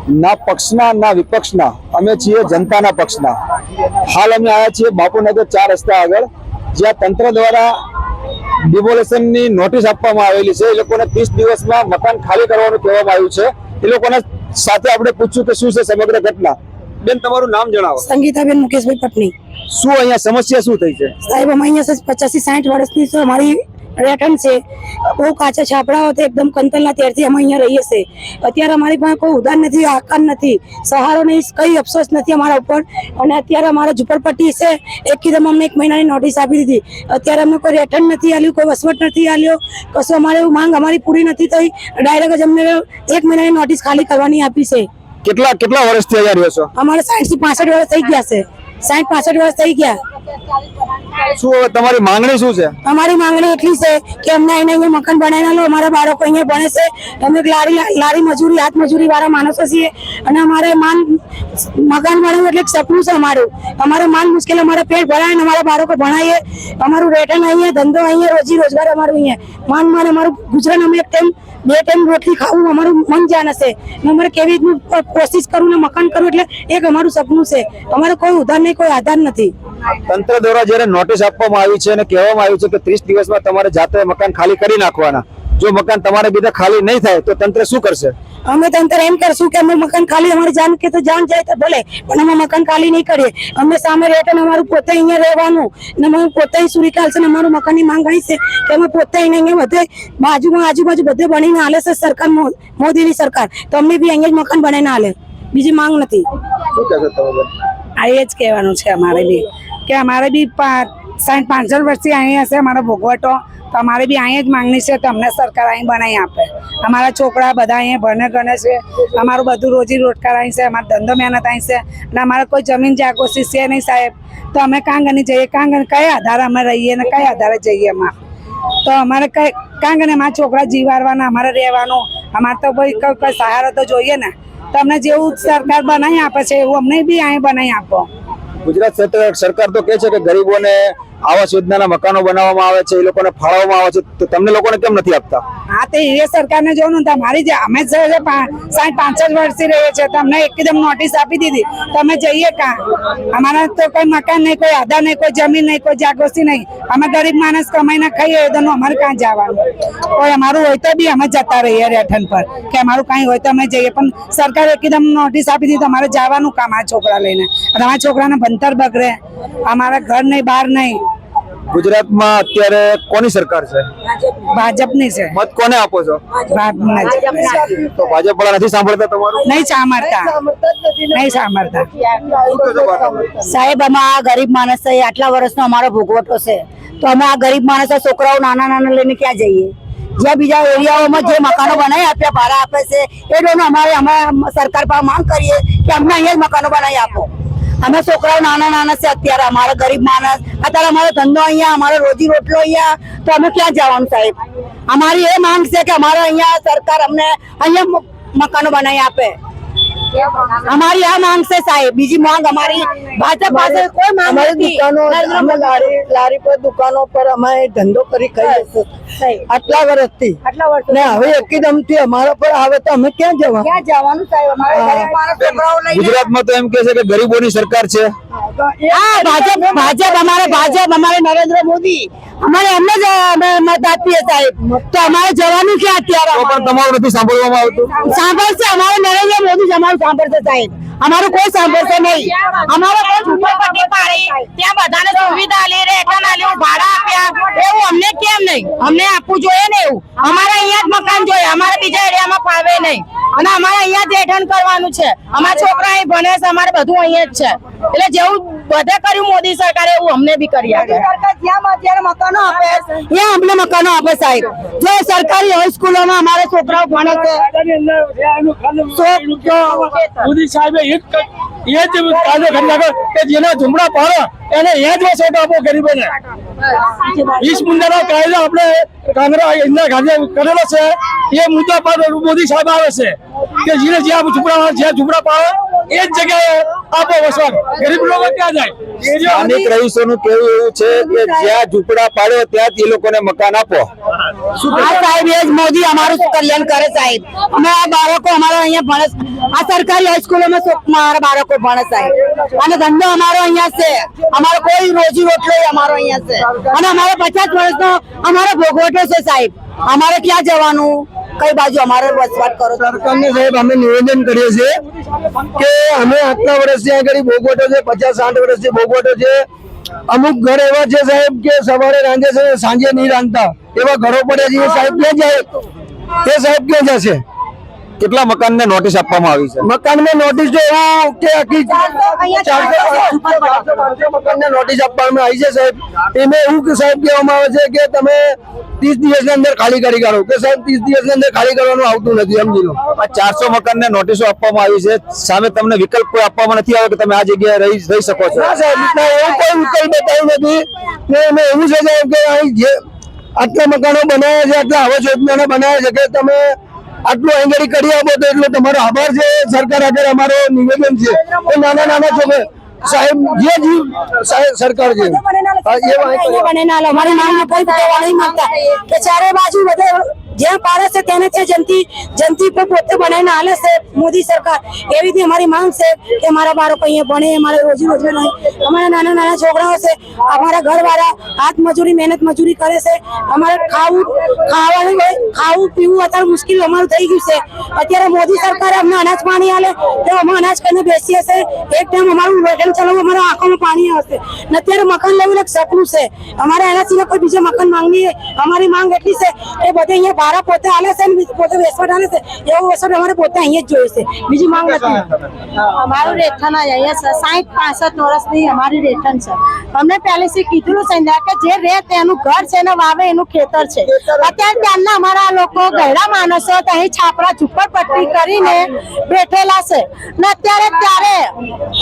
ના પક્ષના ના વિપક્ષના, અમે છીએ જનતાના પક્ષના. હાલ અમે આવ્યા છીએ બાપુનગર 4 રસ્તા આગળ, જ્યાં તંત્ર દ્વારા ડિમોલેશનની નોટિસ આપવામાં આવેલી છે. એ લોકોને 30 દિવસમાં મકાન ખાલી કરવાનું કહેવામાં આવ્યું છે. એ લોકોના સાથે આપણે પૂછ્યું કે શું છે સમગ્ર ઘટના. બેન, તમારું નામ જણાવો. સંગીતાબેન મુકેશભાઈ પટની. શું અહીંયા સમસ્યા શું થઈ છે? સાહેબ, અમે અહીંયા 85-60 વર્ષની છે અમારી રહેઠાણ છે. બહુ કાચા છાપડાઓ તે એકદમ કંતલના ત્યારથી અમે અહીંયા રહીએ છીએ. અત્યારે અમારી પાસે કોઈ ઉધાર નથી, આકાર નથી, સહારો નહીં, કઈ અફસોસ નથી અમારા ઉપર. અને અત્યારે અમારા ઝુંપડપટ્ટી છે, એકદમ અમને 1 મહિનાની નોટિસ આપી દીધી. અત્યારે અમને કોઈ રહેઠાણ નથી આલ્યું, કોઈ વસવટ નથી આલ્યો, કશું અમારે માંગ અમારી પૂરી નથી થઈ. ડાયરેક્ટ જ અમને 1 મહિનાની નોટિસ ખાલી કરવાની આપી છે. કેટલા વર્ષથી અહીંયા રહ્યો છો? અમારે 60 થી 65 વર્ષ થઈ ગયા છે. 60-65 વર્ષ થઈ ગયા. શું હવે તમારી માંગણી શું છે? અમારી માંગણી એટલી છે કે અમને અહીંયા મકાન બનાવીને લો. અમારા બાળકો અહીંયા ભણે છે. અમે લારી મજૂરી, હાથ મજૂરી વાળા માણસો છીએ અને અમારે મકાન બનાવવું એટલે એક સપનું છે અમારું. અમારે મુશ્કેલ, અમારા પેટ ભરાય, અમારા બાળકો ભણાવીએ, અમારું રહેઠાણ અહીંયા, ધંધો અહીંયા, રોજી રોજગાર અમારું અહીંયા. અમારું ગુજરાન, અમે 2 ટાઈમ રોટલી ખાવું અમારું મન જાન હશે. અમારે કેવી રીતનું કોશિશ કરું ને મકાન કરું એટલે એક અમારું સપનું છે. અમારે કોઈ ઉધાર નહીં, કોઈ આધાર નથી. તંત્ર દ્વારા જયારે નોટિસ આપવામાં આવી છે અને કહેવામાં આવ્યું છે કે 30 દિવસમાં તમારે જાતે મકાન ખાલી કરી નાખવાના. જો મકાન તમારે બીજા ખાલી નહીં થાય તો તંત્ર શું કરશે? અમે તંત્ર એમ કરશું કે અમે મકાન ખાલી, અમારી જાન કે તો જાન જાય તો ભલે, પણ અમે મકાન ખાલી નહીં કરીએ. અમે સામે રહેતા અમારું પોતે અહીંયા રહેવાનું ને અમે પોતે સુરીકાલ છે ને અમારું મકાનની માંગ આવી છે કે અમે પોતે અહીંયા બધે આજુબાજુ બધે બનીને હાલે છે સરકાર, મોદીની સરકાર, તો અમને બી અહીંયા જ મકાન બનાવીને હાલે, બીજી માંગ નથી. શું કહેશો તમે? આ એ જ કહેવાનું છે અમારે બી કે અમારે બી 65 વર્ષથી અહીંયા છે અમારો ભોગવટો, તો અમારે બી અહીંયા જ માંગણી છે તો અમને સરકાર અહીં બનાવી આપે. અમારા છોકરા બધા અહીંયા ભણે ગણે છે, અમારું બધું રોજી રોજગાર અહીં છે, અમારો ધંધો મહેનત અહીં છે અને અમારે કોઈ જમીન જાગોશી છે નહીં સાહેબ. તો અમે કાંગની જઈએ, કયા આધારે અમે રહીએ ને કયા આધારે જઈએ એમાં? તો અમારે કાંગને અમારા છોકરા જીવાડવાના, અમારે રહેવાનું, અમારે તો ભાઈ કોઈ સહારો તો જોઈએ ને. તો અમને જેવું સરકાર બનાવી આપે છે એવું અમને બી અહીં બનાવી આપો. ગુજરાત સરકાર તો કહે છે કે ગરીબોને આવાસ યોજનાના મકાનો બનાવવામાં આવે છે, એ લોકોને ફાળવવામાં આવે છે, તો તમને લોકોને કેમ નથી આપતા? હા, તે એ સરકારને જોવાનું. તમારી જે અમે 65 વર્ષથી રહીએ છીએ તો અમને એકદમ નોટિસ આપી દીધી, તો અમે જઈએ કાં? અમારા તો કોઈ મકાન નહીં, કોઈ આધાર નહીં, કોઈ જમીન નહીં, કોઈ જાગોશી નહીં. અમે ગરીબ માણસ કમાઈને ખાઈએ તો અમારે કાં જવાનું? કોઈ અમારું હોય તો બી અમે જતા રહીએ રહેઠાણ પર કે અમારું કાંઈ હોય તો અમે જઈએ, પણ સરકાર એકદમ નોટિસ આપી દીધી અમારે જવાનું કામ આ છોકરા લઈને. અમારા છોકરાને ભણતર બગડે, અમારા ઘર નહીં, બહાર નહીં. ગુજરાતમાં અત્યારે કોની સરકાર છે? ભાજપની છે. મત કોને આપો છો? તો ભાજપ વાળા નથી સાંભળતા તમારું? નહીં સાંભળતા. સાહેબ, અમે આ ગરીબ માણસ છે, આટલા વર્ષનો અમારો ભોગવટો છે, તો અમે આ ગરીબ માણસ છોકરાઓ નાના લઈને ક્યાં જઈએ? જ્યાં બીજા એરિયાઓમાં જે મકાનો બનાવી આપ્યા, ભાડા આપે છે, એ ડોનો અમે સરકાર પાસે માંગ કરીએ કે અમને અહીંયા જ મકાનો બનાવી આપો. અમે છોકરાઓ નાના છે અત્યારે, અમારા ગરીબ માણસ, અત્યારે અમારો ધંધો અહીંયા, અમારો રોજી રોટલો અહીંયા, તો અમે ક્યાં જવાનું સાહેબ? અમારી એ માંગ છે કે અમારે અહીંયા સરકાર અમને અહીંયા મકાનો બનાવી આપે. અમારી આ માંગ છે સાહેબ, બીજી માંગ અમારી ભાજપ પાસે કોઈ માંગ નથી. લારી પર દુકાનો પર અમે ધંધો કરી ખાઈએ છીએ આટલા વર્ષથી, ને હવે એકદમ થી અમારા પર આવે તો અમે ક્યાં જવાનું સાહેબ? અમારે ગરીબ માણસ છોકરાઓ લઈને ગુજરાતમાં તો એમ કહે છે કે ગરીબોની સરકાર છે. હા, ભાજપ અમારે નરેન્દ્ર મોદી, અમારે એમને જ મત આપીએ સાહેબ, તો અમારે જવાનું ક્યાં અત્યારે? તો પણ તમારું નથી સાંભળવામાં આવતું? સાંભળશે અમારે નરેન્દ્ર મોદી જ અમારું સાંભળશે સાહેબ, અમારું કોઈ સાંભળશે નહીં. અમારે કોઈ ઝુંપડપટ્ટી પાડી, ત્યાં બધાને સુવિધા આલી, રહેઠાણ આલ્યું, ભાડા આપ્યા, એવું અમને કેમ નહીં? અમને આપવું જોઈએ ને એવું. અમારે અહીંયા જ મકાન જોઈએ, અમારે બીજા એરિયામાં ફાવે નહીં, અને અમારે અહીંયા જ રહેઠાણ કરવાનું છે. અમારા છોકરા અહીં ભણે છે, અમારે બધું અહીંયા જ છે. એટલે જેવું બધે કર્યું મોદી સરકારે એવું અમને બી કરી આપે. જ્યાં મકાનો આપે ત્યાં અમને મકાનો આપે સાહેબ. જો સરકારી હાઈસ્કૂલોમાં અમારે છોકરાઓ ભણે છે, મોદી સાહેબે એ જ કાયદો કરી નાખ્યો કે જેના ઝુંપડા પાડો એને એ જ વસોટ આપો ગરીબોને. 20 મુદ્દાનો કાયદો આપણે કોંગ્રેસ ઇન્દિરા ગાંધી કરેલો છે, એ મુદ્દા પર મોદી સાહેબ આવે છે કે જ્યાં ઝુંપડા પાડો એ જ જગ્યાએ આપો વસવાટ, ગરીબ લોકો ક્યાં જાય? સ્થાનિક રહીશોનું કહેવું એવું છે કે જ્યાં ઝૂંપડા પાડો ત્યાં જ એ લોકોને મકાન આપો. આ સાહેબ એ જ મોદી અમારું કલ્યાણ કરે સાહેબ. અમારા બાળકો અમારા અહીંયા ભણે છે. આ સરકારી હાઈસ્કૂલોમાં મારા બાળકો ભણે સાહેબ. અને ધંધો અમારો અહીંયા છે. અમારો કોઈ રોજી રોટલો અમારો અહીંયા છે. અને અમારે 50 વર્ષનો અમારો ભોગવટો છે સાહેબ. અમારે ક્યાં જવાનું, કઈ બાજુ અમારો વસવાટ કરો? સરકારને સાહેબ અમે નિવેદન કરીએ છીએ કે અમે આટલા વર્ષથી આગળ ભોગવટો છે, 50-60 વર્ષથી ભોગવટો છે. અમુક ઘર એવા છે સાહેબ કે સવારે રાંધે છે, સાંજે નહીં રાંધતા, એવા ઘરો પડ્યા છે. સાહેબ ક્યાં જાય? એ સાહેબ ક્યાં જશે? કેટલા મકાનને નોટિસ આપવામાં આવી છે? મકાનમાં નોટિસ તો એવું કે આખી 400-500 મકાનને નોટિસ આપવામાં આવી છે સાહેબ. એમાં એવું કે સાહેબ કહેવામાં આવે છે કે તમે 30 દિવસની અંદર ખાલી કરી કાઢો, કે સાહેબ 30 દિવસની અંદર ખાલી કરવાનું આવતું નથી. સમજી લો, આ 400 મકાનને નોટિસો આપવામાં આવી છે, સામે તમને વિકલ્પ કોઈ આપવામાં નથી આવ્યો કે તમે આ જગ્યાએ રહી શકો છો? ના સાહેબ, એવું કોઈ વિકલ્પ બતાવ્યું નથી. ને એમાં એવું છે સાહેબ કે અહીં જે આટલા મકાનો બનાવ્યા છે, આટલા આવાસ યોજનાના બનાવ્યા છે કે તમે આટલું અહીં કરી આપો તો એટલો તમારો આભાર છે. સરકાર આગળ અમારો નિવેદન છે કે નાના નાના છોકરા સાહેબ જે જીવ સરકાર છે અમારી માંગને કોઈ કહેવા નહીં માંગતા કે ચારે બાજુ બધે જ્યાં પાડે છે તેને ત્યાં જનતી પર પોતે બનાવીને હાલે છે મોદી સરકાર. એવી રીતે અમારી માંગ છે કે અમારા બાળકો અહીંયા ભણે, અમારે રોજી રોજગાર નહીં. અમારા નાના નાના છોકરાઓ છે, અમારા ઘરવાળા હાથ મજૂરી મહેનત મજૂરી કરે છે. અમારે ખાવું પીવું અત્યારે મુશ્કેલ અમારું થઈ ગયું છે. અત્યારે મોદી સરકારે અમને અનાજ પાણી આલે તો અમે અનાજ કરીને બેસીએ છે. એક ટાઈમ અમારું વેતન ચલાવવું, અમારા આંખોમાં પાણી આવશે. ને અત્યારે મકાન લેવું એક સપનું છે અમારે. એના સિવાય કોઈ બીજા મકાન માંગીએ. અમારી માંગ એટલી છે કે બધે અહીંયા ભાડા પોતે આલે છે ને પોતે વસવાટ આલે છે. એવો વસવાટ અમારે પોતે અહીંયા જ જોઈએ છે, બીજી માંગ નથી. અમારું રેઠાણ અહીંયા 60-65 વર્ષની અમારી રેઠાણ છે. અમને પહેલેથી કીધું છે કે જે રે તેનું ઘર છે ને વાવે એનું ખેતર છે. અત્યારે ત્યારના અમારા લોકો ગયડા માણસો અહીં છાપરા ઝુંપડપટ્ટી કરીને બેઠેલા છે ને ત્યારે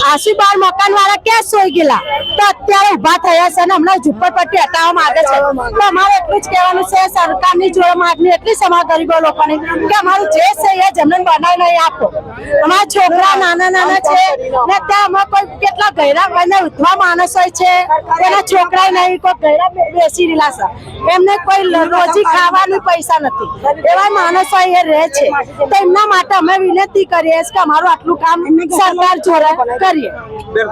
આશીબાર મકાન વાળા ક્યાં સોઈ ગયેલા તો અત્યારે ઉભા થયા છે ને હમણાં ઝુંપડપટ્ટી હટાવવા માંગે છે. તો અમારે એટલું જ કહેવાનું છે સરકારની જોડે માગણી એટલી છે અમારા ગરીબો લોકોની કે અમારું જે છે એ જમીન બનાવીને આપો. અમારા છોકરા નાના નાના છે ને ત્યાં અમારે કોઈ કેટલા ગયડા અને ઉધવા માણસો છે, એના છોકરા નહીં, કોઈ ગયડા બેસી રહેલા છે, એમને કોઈ રોજી ખાવાનું પૈસા નથી. એવા માણસો એ રહે છે. તો એમના માટે અમે વિનંતી કરીએ કે અમારું આટલું કામ સરકાર જોડે કરીએ.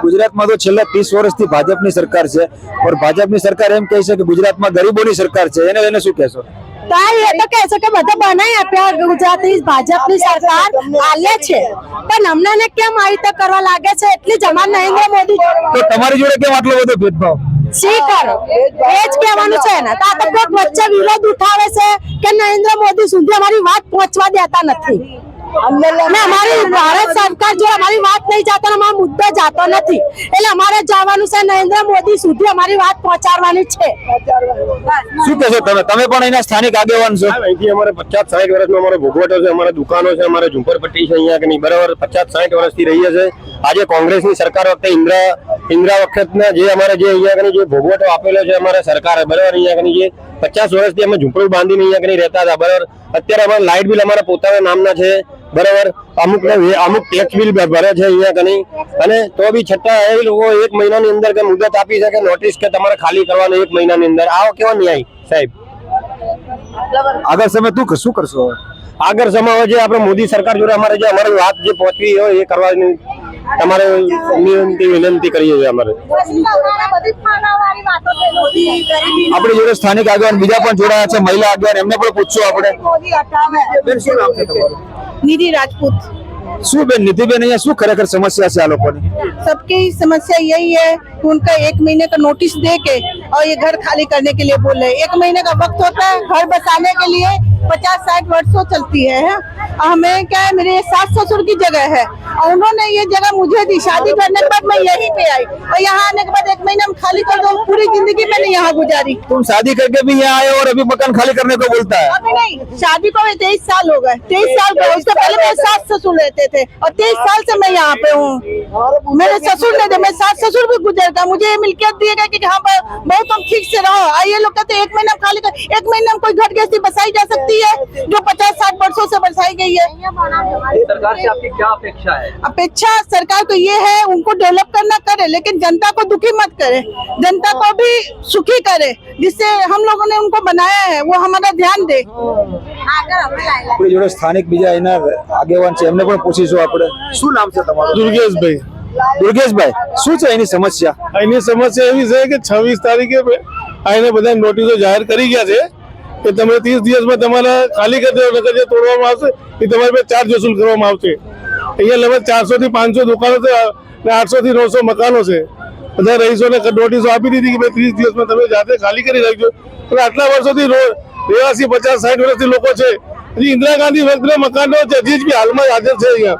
ગુજરાતમાં તો છેલ્લા 30 વર્ષથી ભાજપની સરકાર છે, પણ ભાજપની સરકાર એમ કહે છે કે ગુજરાતમાં ગરીબોની સરકાર છે. એને શું કહેશો? એ તો કહે છે કે બધા બનાવી આપ્યા ગુજરાતી ભાજપની સરકાર આલે છે, પણ અમને કેમ આવી રીતે કરવા લાગે છે? એટલી જમા નરેન્દ્ર મોદી તો તમારી જોડે કેમ આટલો બધો ભેદભાવ? શી કરો એ જ કહેવાનું છે ને. તો આ તો કોઈક વચ્ચે વિરોધ ઉઠાવે છે કે નરેન્દ્ર મોદી સુધી અમારી વાત પહોંચવા દેતા નથી. અમારી ભારત સરકાર જો અમારી વાત નહીં જાતો, અમારો મુદ્દો જાતો નથી. એટલે અમારે જવાનું છે નરેન્દ્ર મોદી સુધી અમારી વાત પહોંચાડવાની છે. શું કહેશો તમે? તમે પણ અહીંના સ્થાનિક આગેવાન છો. અહીંથી અમારે 50-60 વર્ષનો અમારો ભોગવટો છે, અમારે દુકાનો છે, અમારે ઝુંપડપટ્ટી છે અહીંયા કે નહીં, બરાબર 50-60 વર્ષથી રહીએ છે. આજે કોંગ્રેસની સરકાર વખતે ઇન્દિરા વખતના જે અમારે જે અહીંયા કની જે ભોગવટો આપેલો છે અમારે સરકારે, બરાબર અહીંયા કની જે 50 વર્ષથી અમે ઝૂંપડું બાંધીને અહીંયા કની રહેતા હતા, બરાબર. અત્યારે અમારે લાઇટ બિલ અમારા પોતાના નામના છે, બરાબર. અમુક ટેક્સ બિલ ભરે છે અહીંયા કની, અને તો બી છતાં એ લોકો 1 મહિનાની અંદર કે મુદત આપી છે કે નોટિસ કે તમારે ખાલી કરવાનું 1 મહિનાની અંદર. આવો કેવો ન્યાય સાહેબ? આગળ સમય શું કરશો? આગળ સમય જે આપણે મોદી સરકાર જોડે અમારે જે અમારી વાત જે પહોંચવી હોય એ કરવાની તમારે વિનંતી કરીએ છીએ. અમારે આપણી જોડે સ્થાનિક આગેવાન બીજા પણ જોડાયા છે, મહિલા આગેવાન, એમને પણ પૂછશું આપણે. શું નામ છે તમારું? निधि राजपूत। શું બેન નિધિબેન, અહીંયા શું ખરેખર સમસ્યા છે આ લોકોની? सबकी समस्या यही है कि उनका 1 महीने का नोटिस दे के और ये घर खाली करने के लिए बोल रहे हैं। 1 महीने का वक्त होता है घर बसाने के लिए, 50-60 वर्षों चलती है। हमें क्या है, मेरे सास ससुर की जगह है और उन्होंने ये जगह मुझे दी। शादी करने के बाद मैं यहीं पे आई और यहाँ आने के बाद 1 महीने में खाली कर दो। पूरी जिंदगी मैंने यहाँ गुजारी। तुम शादी करके भी यहाँ आए और अभी मकान खाली करने को बोलता है? अभी नहीं, शादी को 23 साल हो गए। 23 साल हो, उससे पहले मेरे सास ससुर रहते थे और 23 साल से मैं यहाँ पे हूँ। मेरे ससुर ने, मेरे सास ससुर भी गुजर गए, मुझे ये मिल्कियत दिए गए कि हाँ बहुत तुम ठीक से रहो। ये लोग कहते 1 महीना महीने में खाली कर, एक महीने में कोई घट गैस बसाई जा सकती है जो 50-60 वर्षों से बसाई गई है। सरकार से आपकी क्या अपेक्षा है? अपेक्षा सरकार को ये है, उनको डेवलप करना करे, लेकिन जनता को दुखी मत करे, जनता को भी सुखी करे, जिससे हम लोगों ने उनको बनाया है वो हमारा ध्यान दे। આપણી જોડે સ્થાનિક બીજા એના આગેવાન છે, એમને પણ પૂછીશું આપણે. શું નામ છે તમારું? દુર્ગેશભાઈ. દુર્ગેશભાઈ, શું છે એની સમસ્યા? અહીંની સમસ્યા એવી છે કે 26 તારીખે આઈને બધા નોટિસો જાહેર કરી ગયા છે કે તમે 30 દિવસમાં તમારા ખાલી કરી દેવો, નકર જે તોડવામાં આવશે એ તમારી પર ચાર્જ વસૂલ કરવામાં આવશે. અહીંયા લગભગ 400 થી 500 દુકાનો છે અને 800 થી 900 મકાનો છે. બધા રહીશોને નોટિસો આપી દીધી કે ભાઈ 30 દિવસમાં તમે જાતે ખાલી કરી રાખજો. પણ આટલા વર્ષોથી રહેવાસી 50-60 વર્ષથી લોકો છે, હજી ઇન્દિરા ગાંધી વખતના મકાનો છે, હજી બી હાલમાં હાજર છે અહીંયા.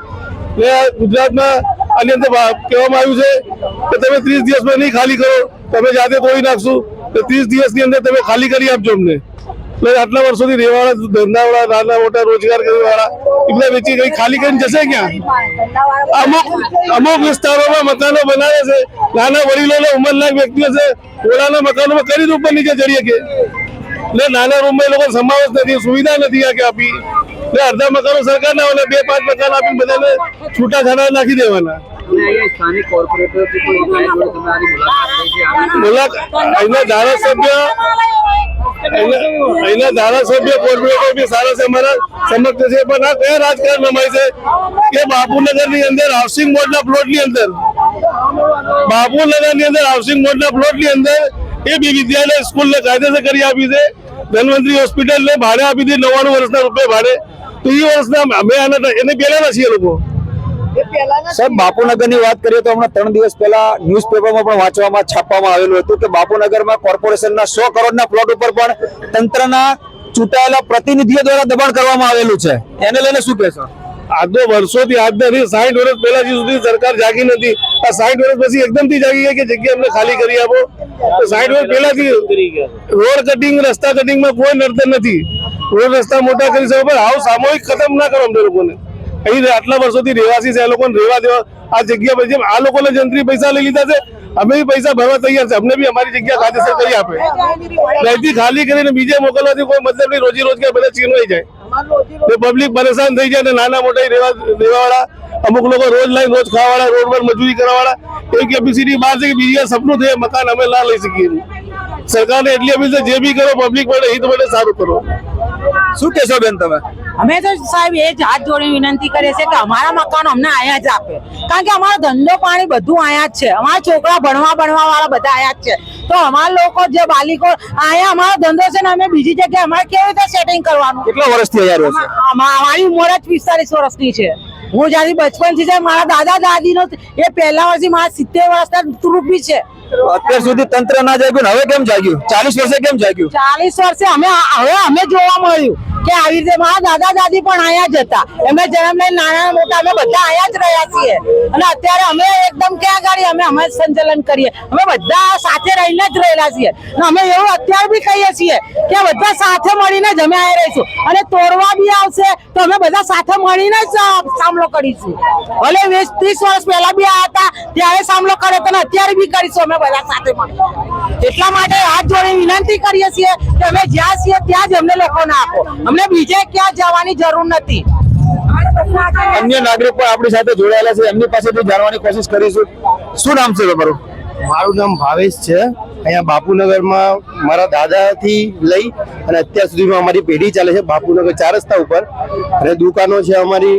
એટલે ગુજરાતમાં આની અંદર કહેવામાં આવ્યું છે કે તમે 30 દિવસમાં નહીં ખાલી કરો, તમે જાતે તોડી નાખશું, તો 30 દિવસની અંદર તમે ખાલી કરી આપજો અમને. એટલે આટલા વર્ષોથી રહેવાળા, ધંધાવાળા, નાના મોટા રોજગાર કરવાવાળા એ બધા વેચી કઈ ખાલી કરીને જશે ક્યાં? અમુક વિસ્તારોમાં મકાનો બનાવે છે, નાના વડીલો ઉંમરલાયક વ્યક્તિઓ છે, ઓળાના મકાનોમાં કરી જ ઉપર નીચે ચડીએ કે એટલે નાના રૂમમાં એ લોકો સમાવેશ નથી, સુવિધા નથી આ કે આપી. એટલે અડધા મકાનો સરકારના હોય, 2-5 મકાન આપીને બધાને છૂટા છાડા નાખી દેવાના. અને અહીંયા સ્થાનિક કોર્પોરેટરથી કોઈ અધિકારી જોડે તમે આની મુલાકાત થઈ છે? અહીંના ધારાસભ્ય કોર્પોરેટર બી સારા છે, અમારા સમક્ષ છે. પણ આ કયા રાજકારણમાં છે કે બાપુનગર ની અંદર હાઉસિંગ બોર્ડના પ્લોટની અંદર એ બી વિદ્યાલય સ્કૂલને કાયદેસર કરી આપી છે. ધન્વંતરી હોસ્પિટલને ભાડે આપી દીધી 99 વર્ષના રૂપિયા ભાડે. તો એ વર્ષના અમે એને પહેલાના છીએ લોકો. સાહેબ, બાપુનગરની વાત કરીએ તો હમણાં 3 દિવસ પહેલા ન્યૂઝપેપરમાં પણ વાંચવામાં છાપવામાં આવેલું હતું કે બાપુનગરમાં કોર્પોરેશનના 100 કરોડના પ્લોટ ઉપર પણ તંત્રના ચૂંટાયેલા પ્રતિનિધિઓ દ્વારા દબાણ કરવામાં આવેલું છે. એને લઈને શું કહેશો? આ તો વર્ષોથી આજ નથી, 60 વર્ષ પહેલા સુધી સરકાર જાગી નથી. આ 60 વર્ષ પછી એકદમથી જાગી ગઈ કે જગ્યા અમને ખાલી કરી આપો. તો 60 વર્ષ પહેલાથી રોડ કટિંગ, રસ્તા કટિંગમાં કોઈ નડતર નથી. રોડ રસ્તા મોટા કરી શકો, પણ આવું સામૂહિક ખતમ ના કરો અમને લોકોને. અહીં આટલા વર્ષોથી રહેવાસી છે, એ લોકોને રહેવા દેવા. આ જગ્યા પર જેમ આ લોકોને જંત્રી પૈસા લઈ લીધા છે, અમે બી પૈસા ભરવા તૈયાર છે. અમને બી અમારી જગ્યા કાયદેસર કરી આપે. અહીંથી ખાલી કરીને બીજે મોકલવાથી કોઈ મતલબ નહીં. રોજી રોજગાર બધા ચીનવાઈ જાય, પબ્લિક પરેશાન થઈ જાય. નાના મોટા રહેવાવાળા અમુક લોકો રોજ લાઈન રોજ ખાવાવાળા, રોડ પર મજૂરી કરવાવાળા એક કેપેસિટી બહાર છે કે બીજા સપનું છે મકાન અમે ના લઈ શકીએ. સરકારને એટલી અપીલ છે, જે બી કરો પબ્લિક માટે હિત માટે સારું કરો. શું કહેશો બેન તમે? અમે તો સાહેબ એ જ હાથ જોડી વિનંતી કરીએ છીએ કે અમારા મકાનો અમને અહીંયા જ આપે, કારણ કે અમારો ધંધો પાણી બધું અહીંયા જ છે. અમારા છોકરા ભણવા વાળા બધા અહીંયા જ છે. તો અમારા લોકો જે બાલિકો અહીંયા અમારો ધંધો છે ને અમે બીજી જગ્યાએ અમારે કેવી રીતે સેટિંગ કરવાનું? કેટલા વર્ષથી અહીંયા રહો છો? અમારી ઉંમર જ 45 વર્ષની છે. હું જ્યાંથી બચપનથી છે, મારા દાદા દાદીનો એ પહેલા વર્ષથી મારા 70 વર્ષના રૂપી છે. અત્યાર સુધી તંત્ર ના જાગ્યું, હવે કેમ જાગ્યું? 40 વર્ષે કેમ જાગ્યું? 40 વર્ષે અમે જોવા મળ્યું કે આવી રીતે મારા દાદા દાદી પણ અહીંયા જ હતા. એમને જન્મ લઈને નાના મોટા અમે બધા અહીંયા જ રહ્યા છીએ. અને અત્યારે અમે એકદમ ક્યાં ગાડી અમે સંચાલન કરીએ, અમે બધા સાથે રહીને જ રહેલા છીએ. અને અમે એવું અત્યારે બી કહીએ છીએ કે બધા સાથે મળીને જ અમે અહીંયા રહીશું. અને તોડવા બી આવશે તો અમે બધા સાથે મળીને જ સામનો કરીશું. ભલે 20-30 વર્ષ પહેલા બી આવ્યા હતા ત્યારે સામનો કર્યો તો અત્યારે બી કરીશું અમે બધા સાથે મળીને. એટલા માટે હાથ જોડી વિનંતી કરીએ છીએ કે અમે જ્યાં છીએ ત્યાં જ અમને લોકોને આપો. અમને બીજે ક્યાં જવાની જરૂર નથી. અન્ય નાગરિક પણ આપણી સાથે જોડાયેલા છે, એમની પાસેથી જાણવાની કોશિશ કરીશું. શું નામ છે તમારું? મારું નામ ભાવેશ છે. અહીંયા બાપુનગરમાં મારા દાદાથી લઈ અને અત્યાર સુધીમાં અમારી પેઢી ચાલે છે. બાપુનગર 4 રસ્તા ઉપર અને દુકાનો છે અમારી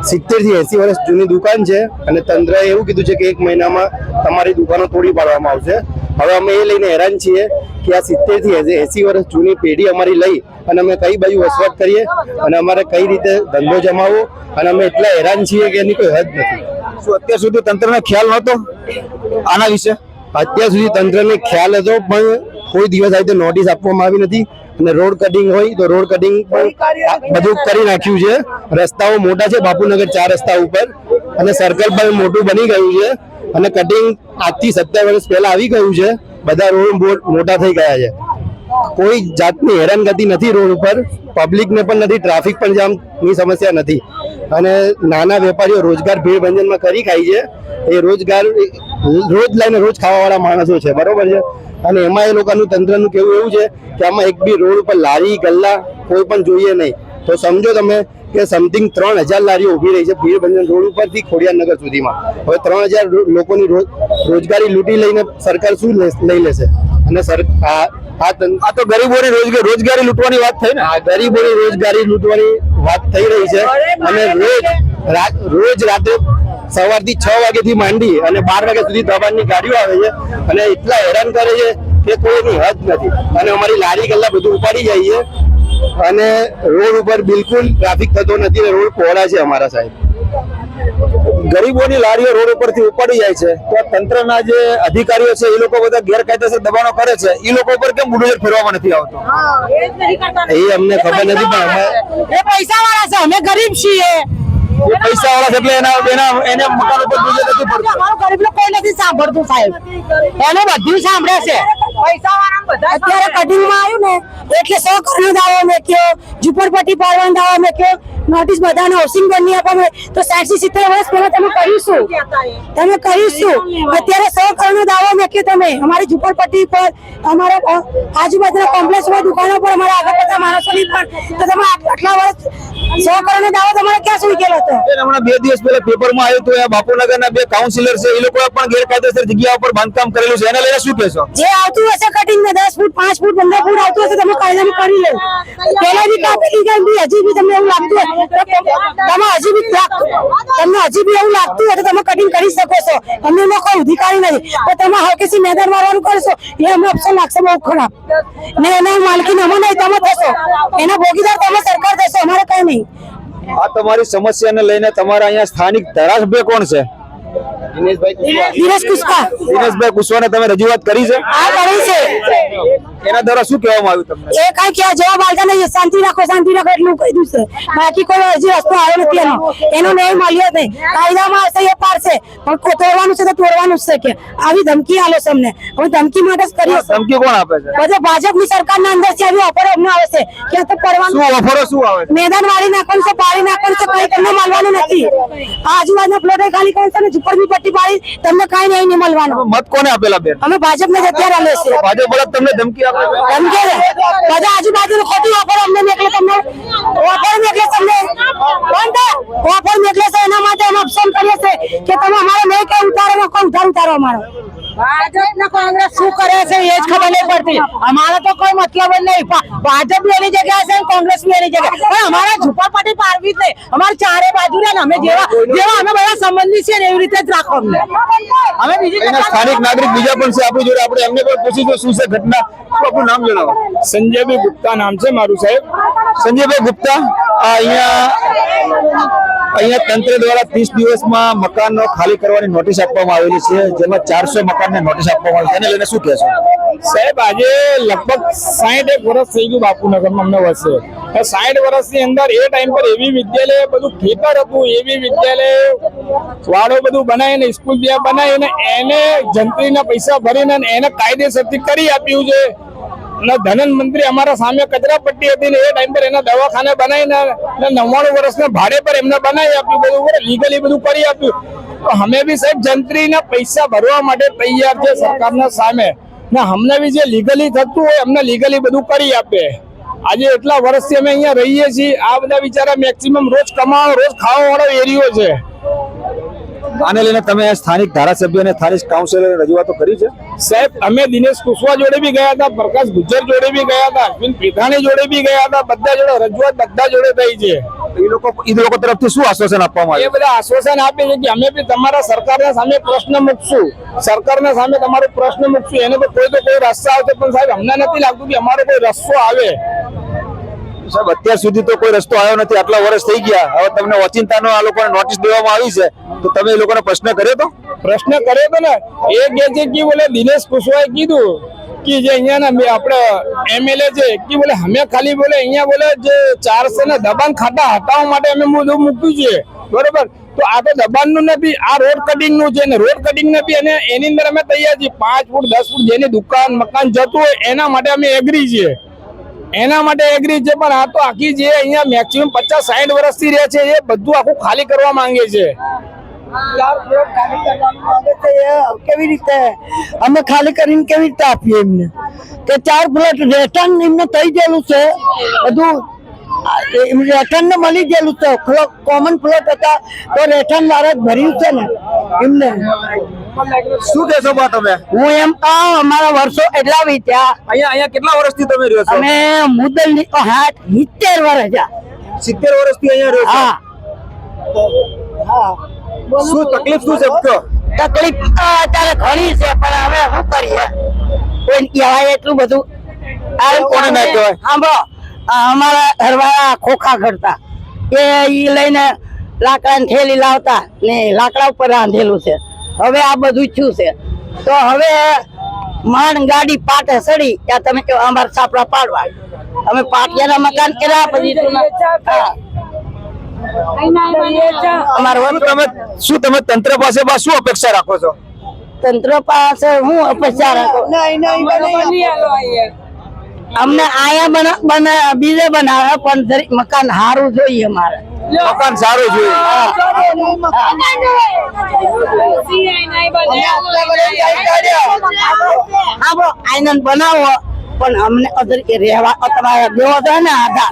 70 થી 80 વર્ષ જૂની દુકાન છે. અને તંત્રએ એવું કીધું છે કે 1 મહિનામાં તમારી દુકાનો તોડી પાડવામાં આવશે. હવે અમે એ લઈને હેરાન છીએ કે આ 70 થી 80 વર્ષ જૂની પેઢી અમારી લઈ અને અમે કઈ બાજુ વસવાટ કરીએ અને અમારે કઈ રીતે ધંધો જમાવવો, અને અમે એટલા હેરાન છીએ કે એની કોઈ હદ નથી. શું અત્યાર સુધી તંત્રને ખ્યાલ નહોતો આના વિશે? અત્યાર સુધી તંત્રને ખ્યાલ હતો, પણ કોઈ દિવસ આવી રીતે નોટિસ આપવામાં આવી નથી. અને રોડ કટિંગ હોય તો રોડ કટિંગ પણ બધું કરી નાખ્યું છે. રસ્તાઓ મોટા છે બાપુનગર 4 રસ્તા ઉપર, અને સર્કલ પણ મોટું બની ગયું છે. અને કટિંગ આજથી 17 વર્ષ પહેલા આવી ગયું છે. બધા રોડ મોટા થઈ ગયા છે. કોઈ જાતની હેરાનગતિ નથી રોડ ઉપર, પબ્લિકને પણ નથી, ટ્રાફિક પણ જામની સમસ્યા નથી. અને નાના વેપારીઓ રોજગાર ભીડ ભંજનમાં કરી ખાય છે. એ રોજગાર રોજ લઈને રોજ ખાવાવાળા માણસો છે, બરોબર છે. અને એમાં એ લોકોનું તંત્રનું કેવું એવું છે કે આમાં એક બી રોડ ઉપર લારી ગલ્લા કોઈ પણ જોઈએ નહીં. તો સમજો તમે કે સમથિંગ 3000 લારીઓ ઉભી રહી છે ભીડભંજન રોડ ઉપરથી ખોડિયારનગર સુધીમાં. હવે 3000 લોકોની રોજગારી લૂંટી લઈને સરકાર શું લઈ લેશે? અને આ તો ગરીબોની રોજગારી લૂંટવાની વાત થઈ ને. આ ગરીબોની રોજગારી લૂંટવાની વાત થઈ રહી છે. અને રોજ રાત્રે સવારથી 6 વાગ્યાથી માંડી અને 12 વાગ્યા સુધી દબાણની ગાડીઓ આવે છે અને એટલા હેરાન કરે છે કે કોઈની હદ નથી. અને અમારી લારી ગલ્લા બધું ઉપાડી જાય છે અને રોડ ઉપર બિલકુલ ટ્રાફિક થતો નથી ને રોડ પહોળા છે અમારા સાહેબ. ગરીબોની લારીઓ રોડ ઉપરથી ઉપાડી જાય છે તો તંત્રના જે અધિકારીઓ છે એ લોકો બધા ગેરકાયદેસર દબાણો કરે છે, એ લોકો ઉપર કેમ બુલડોઝર ફેરવામાં નથી આવતો? એ અમને ખબર નથી, પણ અમે એ પૈસા વાળા છે, અમે ગરીબ છીએ. એ પૈસા વાળા છે એટલે એને મકાન ઉપર બુલડોઝર નથી પડતું. અમારું ગરીબ લોકો કોઈ નથી સાંભળતું સાહેબ, એને બધું સાંભળે છે. પૈસા વાળા બધા અત્યારે કટિંગમાં આવ્યું ને એટલે 100 કરોડનો દાવો મેક્યો, ઝુંપડપટ્ટી પાડવાનો દાવો મેક્યો, નોટિસ બધાને હાઉસિંગ બોર્ડની આપવામાં તો 60 થી 70 વર્ષ પહેલા તમે કરીશું અત્યારે 100 કરોડનો દાવો મેક્યો તમે અમારી ઝુંપડપટ્ટી પર, અમારા આજુબાજુના કોમ્પ્લેક્સમાં દુકાનો પર, અમારા આગળ બધા માણસોની પણ. તો તમે આટલા વર્ષ 100 કરોડનો દાવો તમારે ક્યાં સુધી ગયેલો હતો? હમણાં 2 દિવસ પહેલા પેપરમાં આવ્યું હતું આ બાપુનગરના 2 કાઉન્સિલર છે એ લોકોએ પણ ગેરકાયદેસર જગ્યા ઉપર બાંધકામ કરેલું છે, એને લઈને શું કહેશો? જે આવતું હશે કટિંગ ને 10 ફૂટ 5 ફૂટ 15 ફૂટ આવતું હશે તમે કાયદામાં કરી લો. પેલા બી કાપી લીધા હજી બી તમને એવું લાગતું હોય તમને હજી બી એવું લાગતું હોય તો તમે કટિંગ કરી શકો છો. અમને એમાં કોઈ અધિકારી નથી. તો તમે હરકેસી મેદાન મારવાનું કરશો એ અમને ઓપ્શન લાગશે બહુ ખરાબ. ને એના માલકીન અમે નહીં, તમે થશો, એના ભોગીદાર તમે સરકાર થશો, અમારે કઈ નહીં. આ તમારી સમસ્યાને લઈને તમારા અહીંયા સ્થાનિક ધારાસભ્ય કોણ છે? દિનેશ કુશવા. દિનેશભાઈ કુશવાને તમે રજૂઆત કરી છે? આ કરી છે. એના દ્વારા શું કહેવામાં આવ્યું તમને? એ કઈ કે જવાબ આલતા નહીં, શાંતિ રાખો એટલું કહી દઉં છે. બાકી કોઈ હજી રસ્તો આવ્યો નથી એનો ન્યાય મળ્યો નહીં. કાયદામાં હશે એ પારશે પણ તોડવાનું છે તો તોડવાનું જ છે કે આવી ધમકી આલો છે અમને. હવે ધમકી માટે જ કરીએ. ધમકી કોણ આપે છે? બધે ભાજપની સરકારના અંદર છે આવી ઓફરો અમને આવે છે કે તો પડવાનું શું ઓફરો શું આવે છે? મેદાન વાળી નાખવાનું છે, પાડી નાખવાનું છે, કઈ તમને મળવાનું નથી. આ આજુબાજુના પ્લોટે ખાલી કરવાનું છે ને ઝુંપડની પટ્ટી પાડી તમને કઈ નહીં મળવાનું. મત કોને આપેલા બેન? અમે ભાજપને જ અત્યારે આલે છે. ભાજપ વાળા તમને ધમકી આપે છે? ધમકી બધા આજુબાજુ ખોટી ઓફર અમને મોકલે, તમને ઓફર મોકલે, તમને ઓફર મોકલે છે. એના માટે અમે ઓપ્શન કરીએ છે કે તમે અમારે નહીં કે ઉતારો અમારો. ભાજપ ને કોંગ્રેસ શું કરે છે એ જ ખબર નહીં પડતી. અમારે તો કોઈ મતલબ જ નહીં. ભાજપ બી એની જગ્યાએ છે, કોંગ્રેસ બી એની જગ્યાએ. પણ અમારે ઝુંપડપટ્ટી પાડવી જ નહીં. અમારે ચારે બાજુ ને અમે જેવા અમે બધા સંબંધી છીએ ને એવી રીતે જ રાખો અમને. અમે બીજી એના સ્થાનિક નાગરિક બીજા પણ છે આપણી જોડે, આપણે એમને પણ પૂછીશું શું છે ઘટના. આપણું નામ જણાવો. સંજયભાઈ ગુપ્તા નામ છે મારું સાહેબ. સંજયભાઈ ગુપ્તા, અહીંયા તંત્ર દ્વારા 30 દિવસમાં મકાનો ખાલી કરવાની નોટિસ આપવામાં આવેલી છે, જેમાં 400 મકાનને નોટિસ આપવામાં આવી છે. એને લઈને શું કહેશો? સાહેબ આજે લગભગ 61 વર્ષ થઈ ગયું બાપુનગરમાં અમને વસે. 60 વર્ષની અંદર એ ટાઈમ પર એવી વિદ્યાલય બધું ખેતર હતું, એવી વિદ્યાલય વાળો બધું બનાવીને સ્કૂલ ત્યાં બનાવીને એને જંત્રીના પૈસા ભરીને એને કાયદેસરથી કરી આપ્યું છે. અને ધનન મંત્રી અમારા સામે કચરા પટ્ટી હતી ને એ ટાઈમ પર એના દવાખાને બનાવીને 99 વર્ષના ભાડે પર એમને બનાવી આપ્યું, બધું લીગલી બધું કરી આપ્યું. તો અમે બી સાહેબ જંત્રીના પૈસા ભરવા માટે તૈયાર છે સરકારના સામે. ને અમને બી જે લીગલી થતું હોય અમને લીગલી બધું કરી આપે. આજે એટલા વર્ષથી અમે અહીંયા રહીએ છીએ. આ બધા બિચારા મેક્સિમમ રોજ કમાવા રોજ ખાવા વાળો એરિયો છે. આને લઈને તમે સ્થાનિક ધારાસભ્ય અને સ્થાનિક કાઉન્સિલર રજૂઆતો કરી છે? સાહેબ અમે દિનેશ કુશવા જોડે બી ગયા હતા, પ્રકાશ ગુજ્જર જોડે બી ગયા હતા, અશ્વિન પીઠાણી જોડે બી ગયા હતા. બધા જોડે રજૂઆત બધા જોડે થઈ છે. એ લોકો તરફથી શું આશ્વાસન આપવામાં એ આવ્યું? બધા આશ્વાસન આપે છે કે અમે બી તમારા સરકારના સામે પ્રશ્ન મૂકશું, સરકારના સામે તમારો પ્રશ્ન મૂકશું. એને તો કોઈ રસ્તો આવશે, પણ સાહેબ અમને નથી લાગતું કે અમારો કોઈ રસ્તો આવે. સાહેબ અત્યાર સુધી તો કોઈ રસ્તો આવ્યો નથી, આટલા વર્ષ થઈ ગયા. હવે તમને ઓચિંતાનો આ લોકોને નોટિસ દેવામાં આવી છે તો તમે એ લોકોને પ્રશ્ન કર્યો તો? પ્રશ્ન કર્યો તો ને. એ કે છે કે બોલે દિનેશ કુશવાએ કીધું કે જે અહીંયાના આપણે એમએલએ છે કે બોલે અમે ખાલી બોલે અહીંયા બોલે જે 400 ના દબાણ ખાતા હટાવવા માટે અમે બધું મૂક્યું છે, બરોબર? તો આ તો દબાણનું નથી, આ રોડ કટિંગ નું છે. ને રોડ કટિંગ નથી અને એની અંદર અમે તૈયાર છીએ. 5 ફૂટ 10 ફૂટ જેની દુકાન મકાન જતું હોય એના માટે અમે એગ્રી છીએ, એના માટે એગ્રી છે. પણ આ તો આખી જે અહીંયા મેક્સિમમ 50-60 વર્ષથી રહે છે એ બધું આખું ખાલી કરવા માંગે છે. કેવી રીતે અમે ખાલી કરીને કેવી રીતે આપીએ એમને કે 4 પ્લોટ રેશન એમને થઈ ગયેલું છે બધું રેશન ને મળી ગયેલું છે કોમન પ્લોટ હતા તો રેશન વાળા જ ભર્યું છે ને એમને શું કહેશો બા તમે? હું એમ કહું અમારા વર્ષો એટલા વીત્યા અહીંયા કેટલા વર્ષથી તમે રહ્યો છો? અમે મુદલ ની 70 વર્ષ થયા 70 વર્ષથી અહીંયા રહ્યો છો. હા શું તકલીફ શું છે કહો? તકલીફ તો અત્યારે ઘણી છે પણ હવે શું કરીએ કોઈ કહેવાય એટલું બધું કોને ના કહેવાય? સાંભળો અમારા ઘરવાળા ખોખા કરતા એ ઈ લઈને લાકડા ની થેલી લાવતા ને લાકડા ઉપર રાંધેલું છે હવે આ બધું થયું છે તો હવે માંડ ગાડી પાટે સડી ત્યાં તમે કહો અમારા સાપડા પાડવા અમે પાટિયાના મકાન કર્યા પછી શું તમે તંત્ર પાસે બા શું અપેક્ષા રાખો છો? તંત્ર પાસે હું અપેક્ષા રાખું અમને આયા બીજે બનાવે પણ જરીક મકાન સારું જોઈએ અમારે મકાન સારું જોઈએ. આનંદ બનાવો પણ અમને રહેવા અત્યારે દેવો તો ને આધાર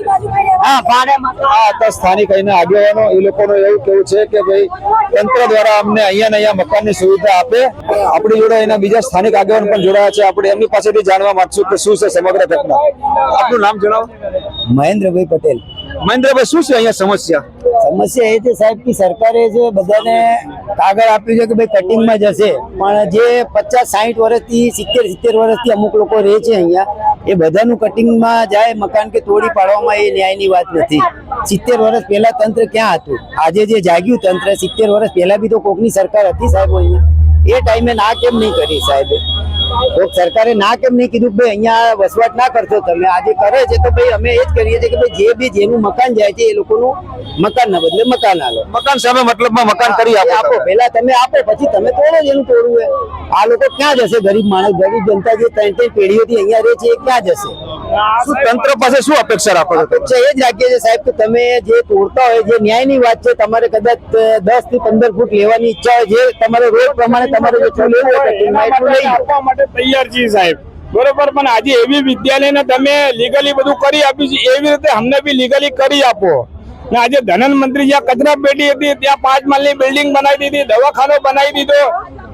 હા ભાડે આ હતા સ્થાનિક અહીંના આગેવાનો એ લોકોનું એવું કેવું છે કે ભાઈ તંત્ર દ્વારા અમને અહીંયા ને અહીંયા મકાનની સુવિધા આપે. આપણી જોડે એના બીજા સ્થાનિક આગેવાન પણ જોડાયા છે. આપણે એમની પાસેથી જાણવા માંગશું કે શું છે સમગ્ર ઘટના. આપનું નામ જણાવો. મહેન્દ્રભાઈ પટેલ. મહેન્દ્રભાઈ શું છે અહીંયા સમસ્યા? સમસ્યા એ છે સાહેબ કે સરકારે જે બધાને કાગળ આપ્યું છે કે ભાઈ કટિંગમાં જશે પણ જે 50-60 વર્ષથી 70-70 વર્ષથી અમુક લોકો રહે છે અહીંયા એ બધાનું કટિંગમાં જાય મકાન કે તોડી પાડવામાં એ ન્યાયની વાત નથી. 70 વર્ષ પહેલા તંત્ર ક્યાં હતું? આજે જે જાગ્યું તંત્ર 70 વર્ષ પહેલા બી તો કોકની સરકાર હતી સાહેબ અહીંયા એ ટાઈમે ના કેમ નહીં કરી સાહેબે? કોક સરકારે ના કેમ નહીં કીધું ભાઈ અહીંયા વસવાટ ના કરશો તમે? આજે કરે છે તો ભાઈ અમે એ જ કરીએ છીએ કે ભાઈ જે બી જેનું મકાન જાય છે એ લોકોનું મકાન ના બદલે મકાન આલો. મકાન સામે મતલબમાં મકાન કરી આપો પહેલા તમે આપો પછી તમે તોડો જેનું તોડવું હોય. આ લોકો ક્યાં જશે? ગરીબ માણસ ગરીબ જનતા જે 3 પેઢીઓથી અહીંયા રહે છે એ ક્યાં જશે? શું તંત્ર પાસે શું અપેક્ષા રાખો છો? અપેક્ષા એ જ રાખીએ છીએ સાહેબ કે તમે જે તોડતા હોય જે ન્યાયની વાત છે તમારે કદાચ 10 થી 15 ફૂટ લેવાની ઈચ્છા હોય જે તમારે રોડ પ્રમાણે તમારે જેટલું લેવું હોય એટલું લઈ આપવા માટે તૈયાર છીએ સાહેબ બરોબર પણ આજે એવી વિદ્યાલયને તમે લીગલી બધું કરી આપ્યું છે એવી રીતે અમને બી લીગલી કરી આપો. ને આજે ધનન મંત્રી જ્યાં કચરા પેટી હતી ત્યાં 5 માળની બિલ્ડિંગ બનાવી દીધી દવાખાનો બનાવી દીધો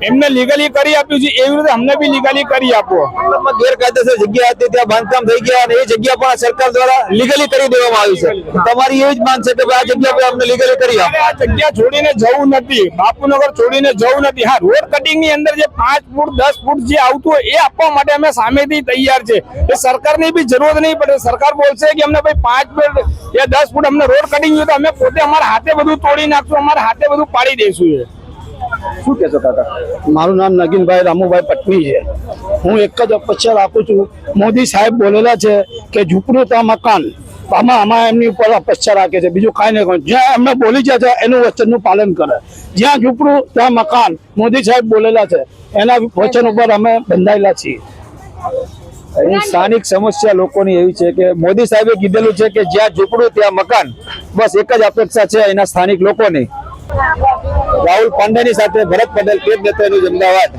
એમને લીગલી કરી આપ્યું છે એવી રીતે અમને બી લીગલી કરી આપો. ગેરકાયદેસર જગ્યા હતી ત્યાં બાંધકામ થઈ ગયા અને એ જગ્યા પણ સરકાર દ્વારા લીગલી કરી દેવામાં આવી છે. તમારી એવી જ માંગ છે કે આ જગ્યા પર અમને લીગલી કરી આપો. આ જગ્યા છોડીને જવું નથી બાપુનગર છોડીને જવું નથી. હા રોડ કટિંગ ની અંદર જે 5 ફૂટ 10 ફૂટ જે આવતું હોય એ આપવા માટે અમે સામેથી તૈયાર છે. એ સરકારની બી જરૂરત નહીં પડે. સરકાર બોલશે કે અમને ભાઈ 5 ફૂટ या 10 ફૂટ અમને રોડ કટિંગ જોઈએ તો અમે પોતે અમારા હાથે બધું તોડી નાખશું અમારા હાથે બધું પાડી દઈશું. શું કહેશો કાકા? મારું નામ નગીનભાઈ રામુભાઈ પટની છે. હું એક જ અપેક્ષા રાખું છું મોદી સાહેબ બોલેલા છે કે ઝૂંપડું ત્યાં મકાન આમાં એમની ઉપર અપેક્ષા રાખે છે બીજું કાંઈ નહીં. જ્યાં એમને બોલી જાય છે એનું વચનનું પાલન કરે. જ્યાં ઝૂંપડું ત્યાં મકાન મોદી સાહેબ બોલેલા છે એના વચન ઉપર અમે બંધાયેલા છીએ. અહીં સ્થાનિક સમસ્યા લોકોની એવી છે કે મોદી સાહેબે કીધેલું છે કે જ્યાં ઝૂંપડું ત્યાં મકાન. બસ એક જ અપેક્ષા છે અહીંના સ્થાનિક લોકોની. રાહુલ પાંડેની સાથે ભરત પટેલ, પેજ નેતા ન્યૂઝ, અમદાવાદ.